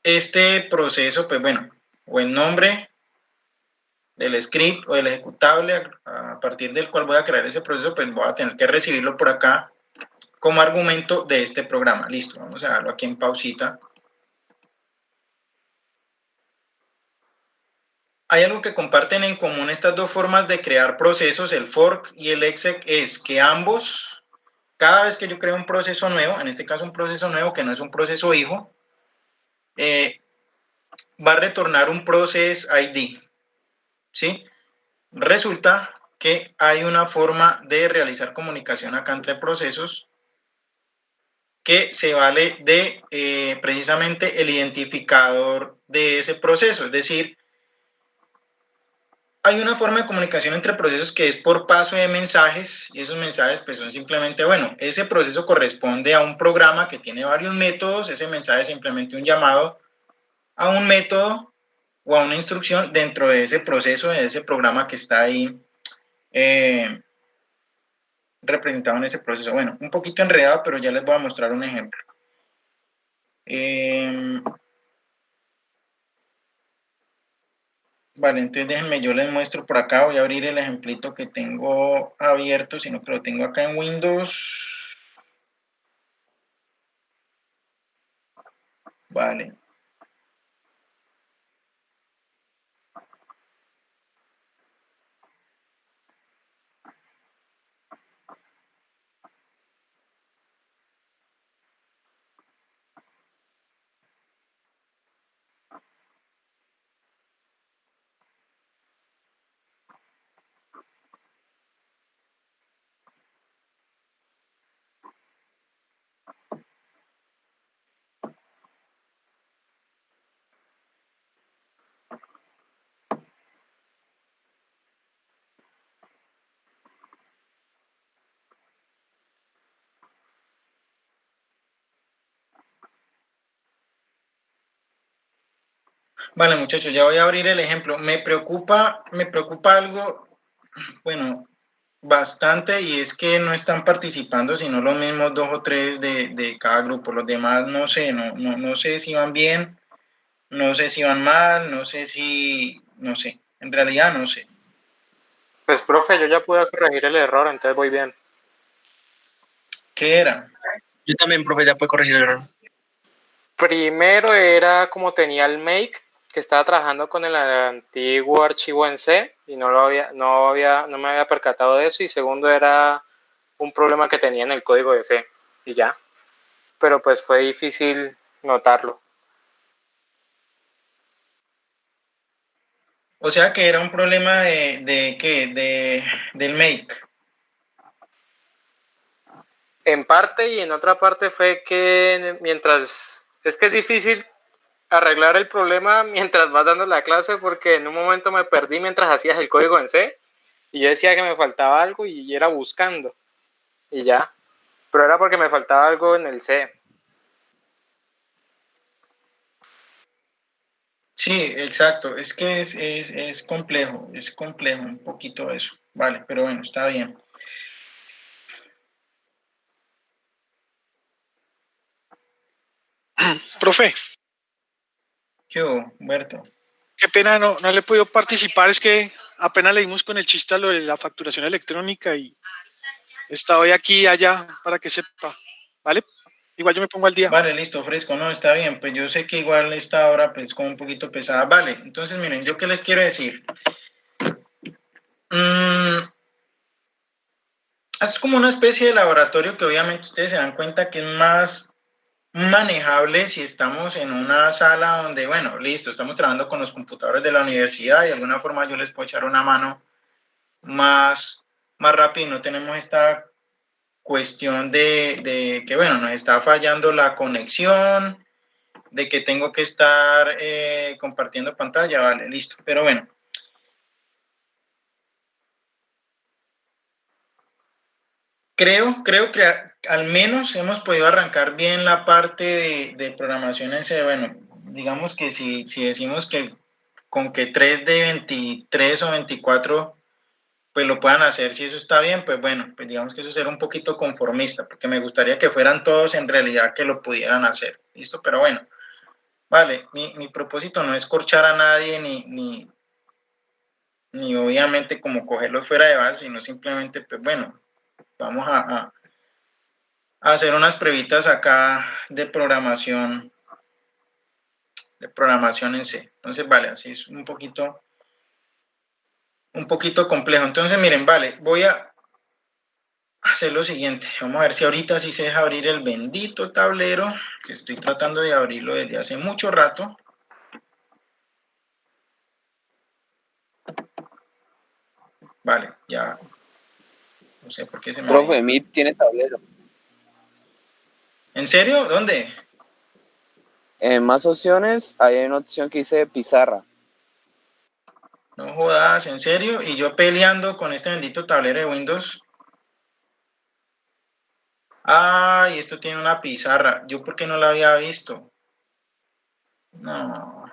Este proceso, pues bueno, o el nombre del script o del ejecutable a partir del cual voy a crear ese proceso, pues voy a tener que recibirlo por acá como argumento de este programa. Listo, vamos a dejarlo aquí en pausita. Hay algo que comparten en común estas dos formas de crear procesos, el fork y el exec, es que ambos, cada vez que yo creo un proceso nuevo, en este caso un proceso nuevo que no es un proceso hijo, va a retornar un process ID, ¿sí? Resulta que hay una forma de realizar comunicación acá entre procesos que se vale de precisamente el identificador de ese proceso, es decir, hay una forma de comunicación entre procesos que es por paso de mensajes y esos mensajes pues son simplemente, bueno, ese proceso corresponde a un programa que tiene varios métodos, ese mensaje es simplemente un llamado a un método o a una instrucción dentro de ese proceso, de ese programa que está ahí representado en ese proceso. Bueno, un poquito enredado, pero ya les voy a mostrar un ejemplo. Vale, entonces déjenme, yo les muestro por acá, voy a abrir el ejemplito que tengo abierto, sino que lo tengo acá en Windows. Vale. Vale, muchachos, ya voy a abrir el ejemplo. Me preocupa algo, bueno, bastante, y es que no están participando sino los mismos 2 o 3 de cada grupo. Los demás no sé, no sé si van bien, no sé si van mal, no sé si, no sé, en realidad no sé. Pues, profe, yo ya pude corregir el error, entonces voy bien. ¿Qué era? Yo también, profe, ya puedo corregir el error. Primero era como tenía el make, que estaba trabajando con el antiguo archivo en C y no me había percatado de eso. Y segundo era un problema que tenía en el código de C y ya. Pero pues fue difícil notarlo. O sea que era un problema del make. En parte, y en otra parte fue que mientras Es que es difícil arreglar el problema mientras vas dando la clase porque en un momento me perdí mientras hacías el código en C y yo decía que me faltaba algo y era buscando y ya, pero era porque me faltaba algo en el C. Sí, exacto. Es que es complejo un poquito eso. Vale, pero bueno, está bien. Profe, ¿Qué hubo, Humberto? qué pena, no le he podido participar, es que apenas leímos con el chiste lo de la facturación electrónica y está hoy aquí y allá para que sepa, ¿vale? Igual yo me pongo al día. Vale, listo, fresco, no, está bien, pues yo sé que igual esta hora pues como un poquito pesada. Vale, entonces miren, ¿yo qué les quiero decir? Es como una especie de laboratorio que obviamente ustedes se dan cuenta que es más manejable si estamos en una sala donde, bueno, listo, estamos trabajando con los computadores de la universidad y de alguna forma yo les puedo echar una mano más rápido y no tenemos esta cuestión de que, bueno, nos está fallando la conexión, de que tengo que estar compartiendo pantalla, vale, listo, pero bueno. Creo que al menos hemos podido arrancar bien la parte de programación en C. Bueno, digamos que si decimos que con que 3 de 23 o 24 pues lo puedan hacer, si eso está bien, pues bueno, pues digamos que eso será un poquito conformista, porque me gustaría que fueran todos en realidad que lo pudieran hacer, ¿listo? Pero bueno, vale, mi propósito no es corchar a nadie ni obviamente como cogerlos fuera de base, sino simplemente, pues bueno, vamos a hacer unas pruebitas acá de programación en C. Entonces, vale, así es un poquito complejo. Entonces, miren, vale, voy a hacer lo siguiente. Vamos a ver si ahorita sí se deja abrir el bendito tablero, que estoy tratando de abrirlo desde hace mucho rato. Vale, ya. No sé por qué se me... Profe, Meet tiene tablero. ¿En serio? ¿Dónde? En más opciones, hay una opción que dice pizarra. No jodas, ¿en serio? Y yo peleando con este bendito tablero de Windows. Ay, esto tiene una pizarra. ¿Yo por qué no la había visto? No.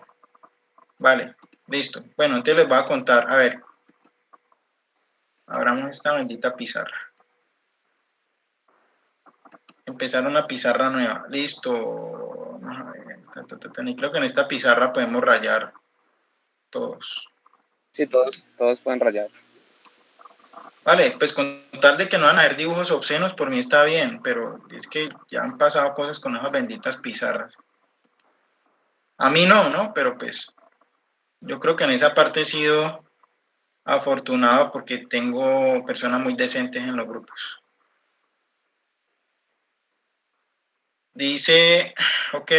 Vale, listo. Bueno, entonces les voy a contar. A ver. Abramos esta bendita pizarra. Empezar una pizarra nueva. Listo. Vamos a ver. Y creo que en esta pizarra podemos rayar todos. Sí, todos pueden rayar. Vale, pues con tal de que no van a haber dibujos obscenos, por mí está bien, pero es que ya han pasado cosas con esas benditas pizarras. A mí no, ¿no? Pero pues yo creo que en esa parte he sido afortunado porque tengo personas muy decentes en los grupos. Dice, ok,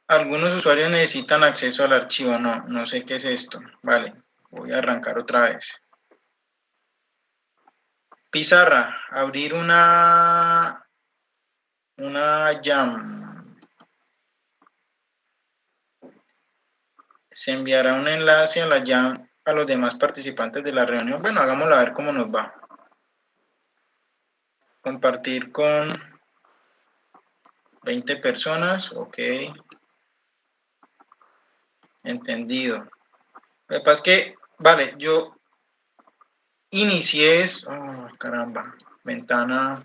algunos usuarios necesitan acceso al archivo. No sé qué es esto. Vale, voy a arrancar otra vez. Pizarra, abrir una jam. Se enviará un enlace a la jam a los demás participantes de la reunión. Bueno, hagámoslo a ver cómo nos va. Compartir con 20 personas, ok. Entendido. Lo que pasa es que, vale, yo inicié, oh, caramba, ventana,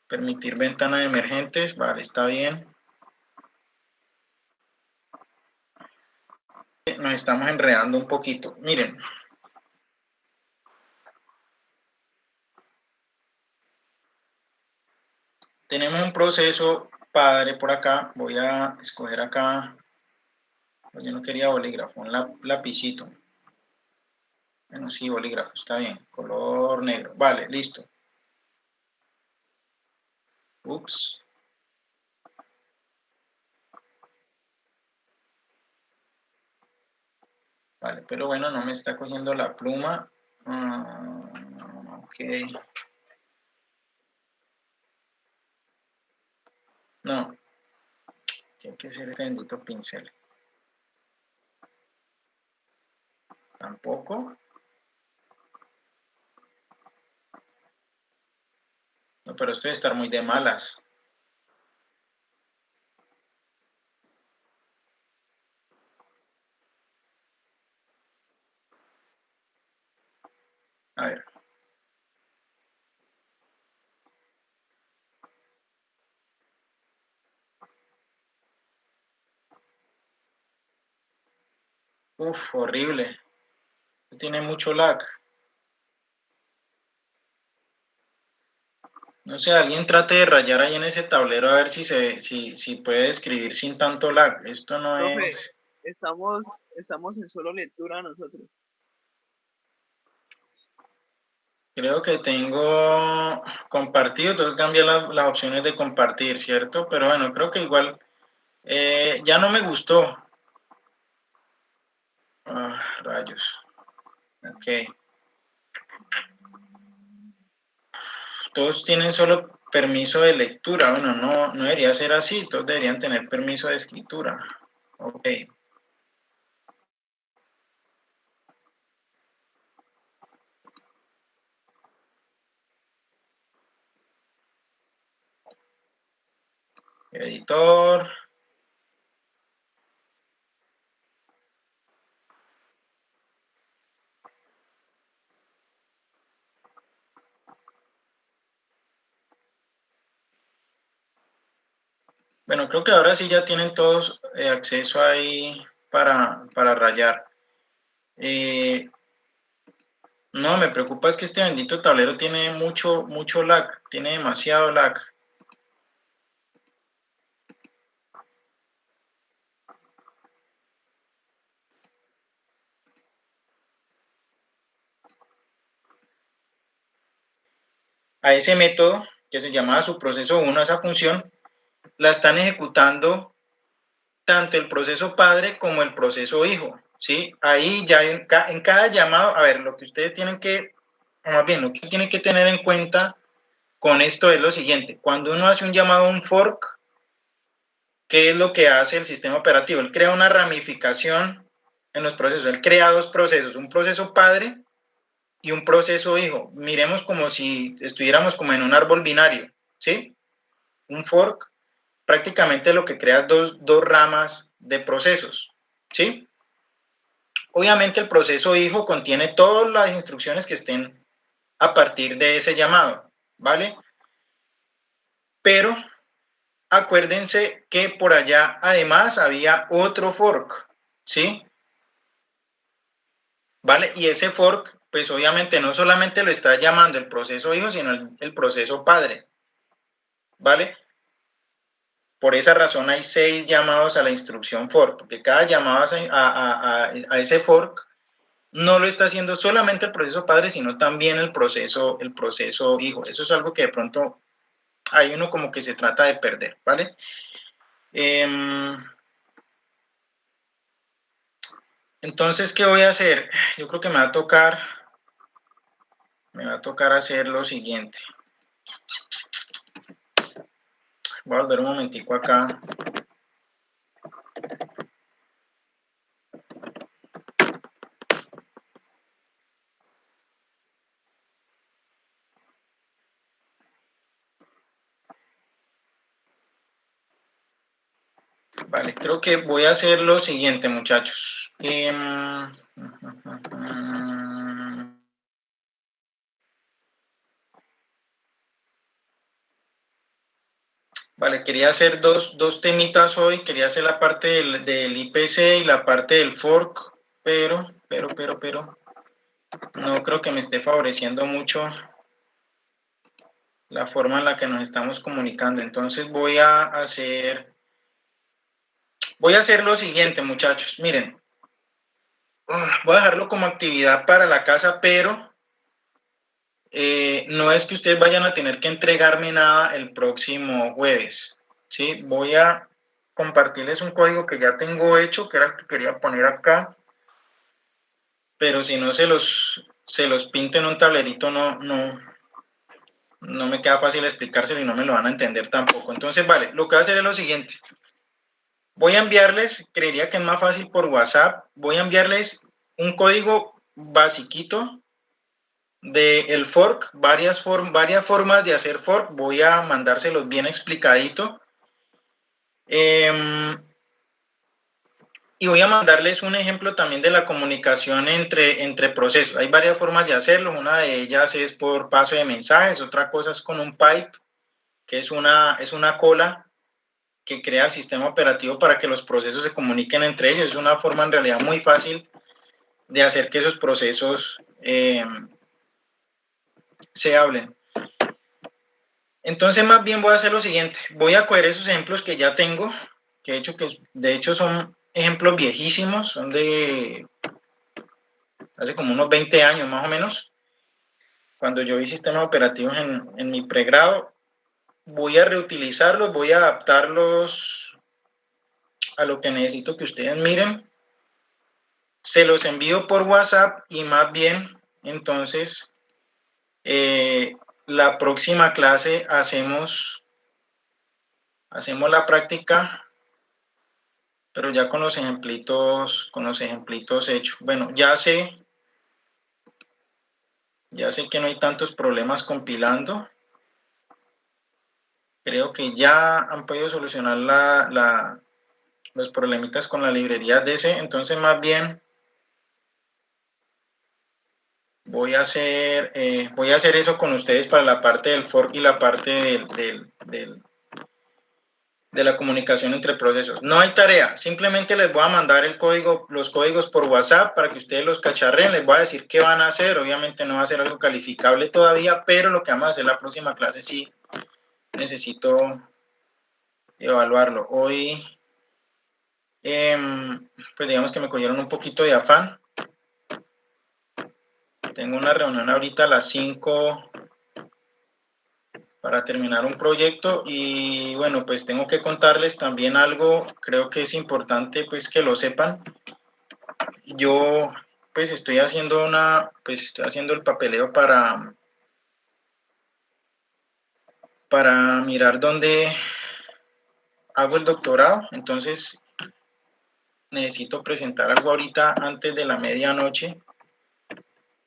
permitir ventana de emergentes, vale, está bien. Nos estamos enredando un poquito. Miren. Tenemos un proceso padre por acá. Voy a escoger acá. Yo no quería bolígrafo, un lapicito. Bueno, sí, bolígrafo, está bien. Color negro. Vale, listo. Ups. Vale, pero bueno, no me está cogiendo la pluma. Ok. que ser este bendito pincel. Tampoco. No, pero esto debe estar muy de malas. A ver. Uf, horrible. Tiene mucho lag. No sé, alguien trate de rayar ahí en ese tablero a ver si puede escribir sin tanto lag. Esto no Profe, es... estamos en solo lectura nosotros. Creo que tengo compartido, tengo que cambiar las opciones de compartir, ¿cierto? Pero bueno, creo que igual ya no me gustó. Ah, rayos. Ok. Todos tienen solo permiso de lectura. Bueno, no debería ser así. Todos deberían tener permiso de escritura. Ok. Editor. Bueno, creo que ahora sí ya tienen todos acceso ahí para rayar. No, me preocupa es que este bendito tablero tiene mucho lag, tiene demasiado lag. A ese método, que se llamaba subproceso 1, esa función, la están ejecutando tanto el proceso padre como el proceso hijo, ¿sí? Ahí ya en cada llamado, a ver, lo que ustedes tienen que, o más bien, lo que tienen que tener en cuenta con esto es lo siguiente. Cuando uno hace un llamado a un fork, ¿qué es lo que hace el sistema operativo? Él crea una ramificación en los procesos. Él crea dos procesos, un proceso padre y un proceso hijo. Miremos como si estuviéramos como en un árbol binario, ¿sí? Un fork prácticamente lo que crea es dos ramas de procesos, ¿sí? Obviamente el proceso hijo contiene todas las instrucciones que estén a partir de ese llamado, ¿vale? Pero acuérdense que por allá además había otro fork, ¿sí? ¿Vale? Y ese fork, pues obviamente no solamente lo está llamando el proceso hijo, sino el proceso padre, ¿vale? Por esa razón hay 6 llamados a la instrucción fork, porque cada llamado a ese fork no lo está haciendo solamente el proceso padre, sino también el proceso hijo. Eso es algo que de pronto hay uno como que se trata de perder, ¿vale? Entonces, ¿qué voy a hacer? Yo creo que me va a tocar hacer lo siguiente. Voy a volver un momentico acá. Vale, creo que voy a hacer lo siguiente, muchachos. Vale, quería hacer dos temitas hoy. Quería hacer la parte del IPC y la parte del fork, pero no creo que me esté favoreciendo mucho la forma en la que nos estamos comunicando. Entonces voy a hacer lo siguiente, muchachos. Miren, voy a dejarlo como actividad para la casa, pero no es que ustedes vayan a tener que entregarme nada el próximo jueves, ¿sí? Voy a compartirles un código que ya tengo hecho, que era el que quería poner acá, pero si no se los pinto en un tablerito, no me queda fácil explicárselo y no me lo van a entender tampoco. Entonces, vale, lo que voy a hacer es lo siguiente. voy a enviarles, creería que es más fácil por WhatsApp, voy a enviarles un código basiquito del fork, varias formas de hacer fork, voy a mandárselos bien explicadito. Y voy a mandarles un ejemplo también de la comunicación entre procesos. Hay varias formas de hacerlo, una de ellas es por paso de mensajes, otra cosa es con un pipe, que es una cola que crea el sistema operativo para que los procesos se comuniquen entre ellos. Es una forma en realidad muy fácil de hacer que esos procesos se hablen. Entonces, más bien voy a hacer lo siguiente. Voy a coger esos ejemplos que ya tengo, que de hecho son ejemplos viejísimos, son de hace como unos 20 años más o menos, cuando yo vi sistemas operativos en mi pregrado. Voy a reutilizarlos, voy a adaptarlos a lo que necesito que ustedes miren. Se los envío por WhatsApp y más bien, entonces, la próxima clase hacemos la práctica, pero ya con los ejemplitos hechos. Bueno, ya sé que no hay tantos problemas compilando. Creo que ya han podido solucionar los problemitas con la librería DC, entonces más bien voy a hacer eso con ustedes para la parte del fork y la parte de la comunicación entre procesos. No hay tarea, simplemente les voy a mandar los códigos por WhatsApp para que ustedes los cacharren, les voy a decir qué van a hacer, obviamente no va a ser algo calificable todavía, pero lo que vamos a hacer la próxima clase sí necesito evaluarlo. Hoy, pues digamos que me cogieron un poquito de afán. Tengo una reunión ahorita a las 5 para terminar un proyecto y bueno, pues tengo que contarles también algo, creo que es importante pues que lo sepan. Yo pues estoy haciendo el papeleo para mirar dónde hago el doctorado, entonces necesito presentar algo ahorita antes de la medianoche,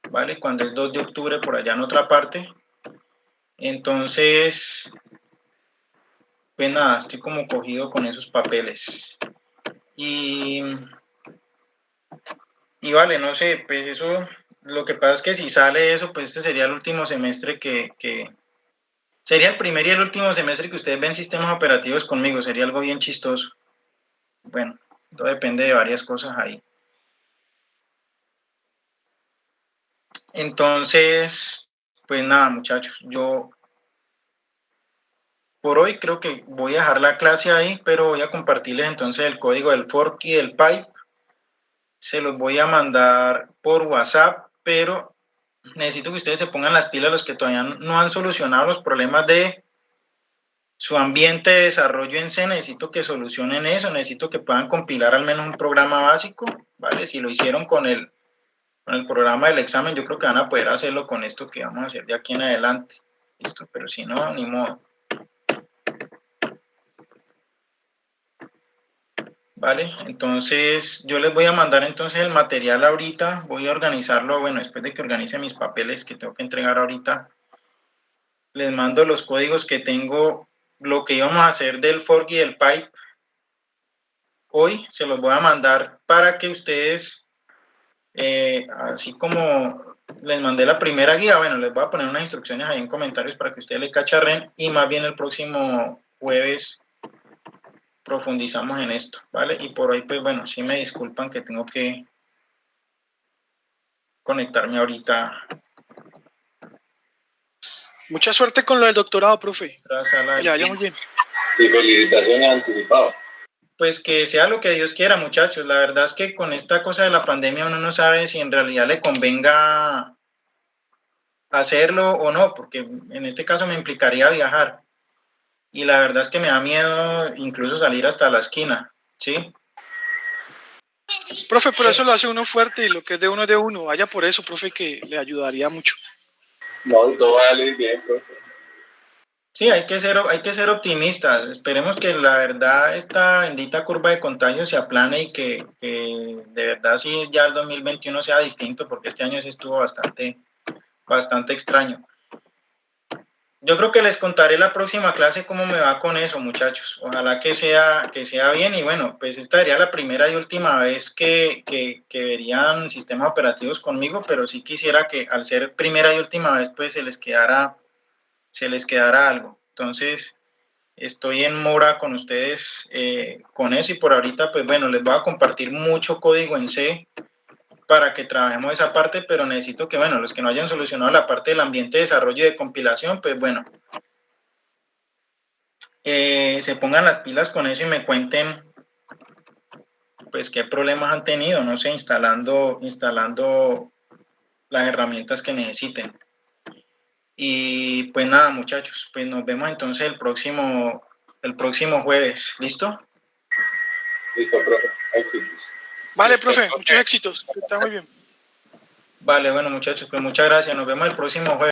¿vale? Cuando es 2 de octubre por allá en otra parte. Entonces, pues nada, estoy como cogido con esos papeles. Y vale, no sé, pues eso, lo que pasa es que si sale eso, pues este sería el último semestre sería el primer y el último semestre que ustedes ven sistemas operativos conmigo, sería algo bien chistoso. Bueno, todo depende de varias cosas ahí. Entonces, pues nada, muchachos, yo por hoy creo que voy a dejar la clase ahí, pero voy a compartirles entonces el código del fork y del pipe. Se los voy a mandar por WhatsApp, pero necesito que ustedes se pongan las pilas, los que todavía no han solucionado los problemas de su ambiente de desarrollo en C. Necesito que solucionen eso, necesito que puedan compilar al menos un programa básico, ¿vale? Si lo hicieron con el programa del examen, yo creo que van a poder hacerlo con esto que vamos a hacer de aquí en adelante. Listo, pero si no, ni modo. Vale, entonces yo les voy a mandar entonces el material ahorita, voy a organizarlo, bueno, después de que organice mis papeles que tengo que entregar ahorita, les mando los códigos que tengo, lo que íbamos a hacer del fork y del pipe, hoy se los voy a mandar para que ustedes, así como les mandé la primera guía, bueno, les voy a poner unas instrucciones ahí en comentarios para que ustedes le cacharren y más bien el próximo jueves profundizamos en esto, ¿vale? Y por hoy, pues bueno, sí me disculpan que tengo que conectarme ahorita. Mucha suerte con lo del doctorado, profe. Que le vaya muy bien. Y felicitaciones anticipadas. Pues que sea lo que Dios quiera, muchachos. La verdad es que con esta cosa de la pandemia uno no sabe si en realidad le convenga hacerlo o no, porque en este caso me implicaría viajar. Y la verdad es que me da miedo incluso salir hasta la esquina, ¿sí? Profe, por eso lo hace uno fuerte y lo que es de uno es de uno. Vaya por eso, profe, que le ayudaría mucho. No, todo va a salir bien, profe. Sí, hay que ser optimistas. Esperemos que la verdad esta bendita curva de contagio se aplane y que de verdad sí ya el 2021 sea distinto, porque este año sí estuvo bastante extraño. Yo creo que les contaré la próxima clase cómo me va con eso, muchachos. Ojalá que sea bien. Y bueno, pues esta sería la primera y última vez que verían sistemas operativos conmigo, pero sí quisiera que al ser primera y última vez, pues se les quedara algo. Entonces, estoy en mora con ustedes con eso, y por ahorita, pues bueno, les voy a compartir mucho código en C para que trabajemos esa parte, pero necesito que, bueno, los que no hayan solucionado la parte del ambiente de desarrollo y de compilación, pues bueno, se pongan las pilas con eso y me cuenten, pues, qué problemas han tenido, no sé, instalando las herramientas que necesiten. Y pues nada, muchachos, pues nos vemos entonces el próximo jueves. ¿Listo? Listo, profe. Éxitos. Vale, profe, muchos éxitos. Está muy bien. Vale, bueno, muchachos, pues muchas gracias. Nos vemos el próximo jueves.